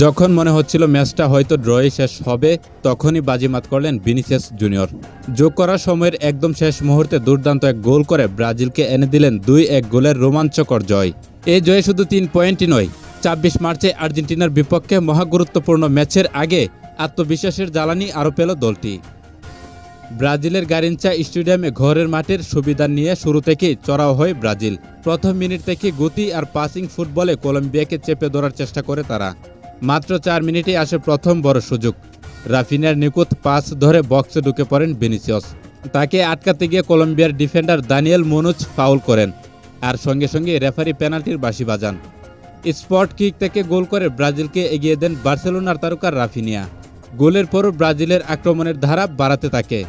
যখন মনে হচ্ছিল ম্যাচটা হয়তো ড্রয়ে শেষ হবে, তখনই বাজিমাত করলেন ভিনিসিয়াস জুনিয়র। যোগ করার সময়ের একদম শেষ মুহূর্তে দুর্দান্ত এক গোল করে ব্রাজিলকে এনে দিলেন 2-1 গোলের রোমাঞ্চকর জয়। এই জয়ে শুধু 3 পয়েন্টই নয়, 26 মার্চে আর্জেন্টিনার বিপক্ষে মহাগুরুত্বপূর্ণ ম্যাচের আগে আত্মবিশ্বাসের জ্বালানি আরও পেল দলটি। ব্রাজিলের গারিনচা স্টেডিয়ামে ঘরের মাঠের সুবিধা নিয়ে শুরু থেকেই চড়াও হয় ব্রাজিল। প্রথম মিনিট থেকে গতি আর পাসিং ফুটবলে কলম্বিয়াকে চেপে ধরার চেষ্টা করে তারা। মাত্র 4 মিনিটেই আসে প্রথম বড় সুযোগ। রাফিনার নিখুঁত পাস ধরে বক্সে ঢুকে পড়েন ভিনিসিয়াস। তাকে আটকাতে গিয়ে কলম্বিয়ার ডিফেন্ডার দানিয়েল মুনুজ ফাউল করেন, আর সঙ্গে সঙ্গে রেফারি পেনাল্টির বাঁশি বাজান। স্পট কিক থেকে গোল করে ব্রাজিলকে এগিয়ে দেন বার্সেলোনার তারকা রাফিনিয়া। গোলের পরও ব্রাজিলের আক্রমণের ধারা বাড়াতে থাকে।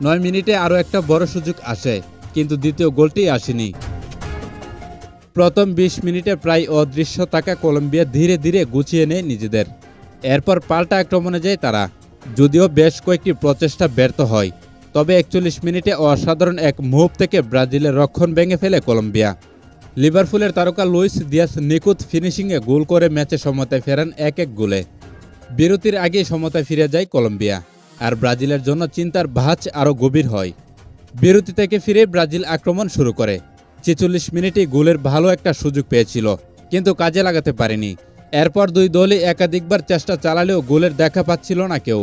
9 মিনিটে আরও একটা বড় সুযোগ আসে, কিন্তু দ্বিতীয় গোলটি আসেনি। প্রথম 20 মিনিটে প্রায় অদৃশ্য থাকা কলম্বিয়া ধীরে ধীরে গুছিয়ে নেয় নিজেদের। এরপর পাল্টা আক্রমণে যায় তারা, যদিও বেশ কয়েকটি প্রচেষ্টা ব্যর্থ হয়। তবে 41 মিনিটে অসাধারণ এক মুভ থেকে ব্রাজিলের রক্ষণ ভেঙে ফেলে কলম্বিয়া। লিভারপুলের তারকা লুইস দিয়াস নিখুঁত ফিনিশিংয়ে গোল করে ম্যাচে সমতায় ফেরান 1-1 গোলে। বিরতির আগেই সমতায় ফিরে যায় কলম্বিয়া, আর ব্রাজিলের জন্য চিন্তার ভাঁজ আরও গভীর হয়। বিরতি থেকে ফিরে ব্রাজিল আক্রমণ শুরু করে। 46 মিনিটে গোলের ভালো একটা সুযোগ পেয়েছিল, কিন্তু কাজে লাগাতে পারেনি। এরপর দুই দলই একাধিকবার চেষ্টা চালালেও গোলের দেখা পাচ্ছিল না কেউ।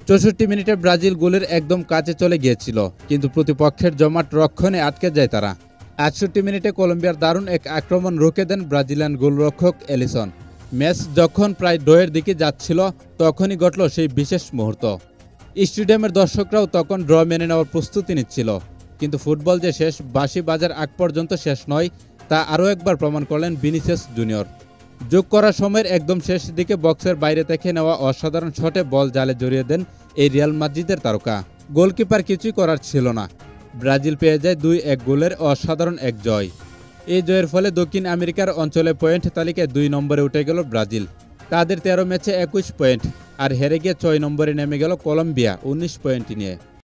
64 মিনিটে ব্রাজিল গোলের একদম কাছে চলে গিয়েছিল, কিন্তু প্রতিপক্ষের জমাট রক্ষণে আটকে যায় তারা। 68 মিনিটে কলম্বিয়ার দারুণ এক আক্রমণ রুখে দেন ব্রাজিলিয়ান গোলরক্ষক এলিসন। ম্যাচ যখন প্রায় ড্রয়ের দিকে যাচ্ছিল, তখনই ঘটল সেই বিশেষ মুহূর্ত। স্টেডিয়ামের দর্শকরাও তখন ড্র মেনে নেওয়ার প্রস্তুতি নিচ্ছিল। কিন্তু ফুটবল যে শেষ বাঁশি বাজার আগ পর্যন্ত শেষ নয়, তা আরও একবার প্রমাণ করলেন ভিনিসিয়াস জুনিয়র। যোগ করার সময়ের একদম শেষ দিকে বক্সের বাইরে থেকে নেওয়া অসাধারণ শটে বল জালে জড়িয়ে দেন এই রিয়াল মাদ্রিদের তারকা। গোলকিপার কিছুই করার ছিল না। ব্রাজিল পেয়ে যায় 2-1 গোলের অসাধারণ এক জয়। এই জয়ের ফলে দক্ষিণ আমেরিকার অঞ্চলে পয়েন্ট তালিকায় 2 নম্বরে উঠে গেল ব্রাজিল। তাদের 13 ম্যাচে 21 পয়েন্ট, আর হেরে গিয়ে 6 নম্বরে নেমে গেল কলম্বিয়া 19 পয়েন্ট নিয়ে।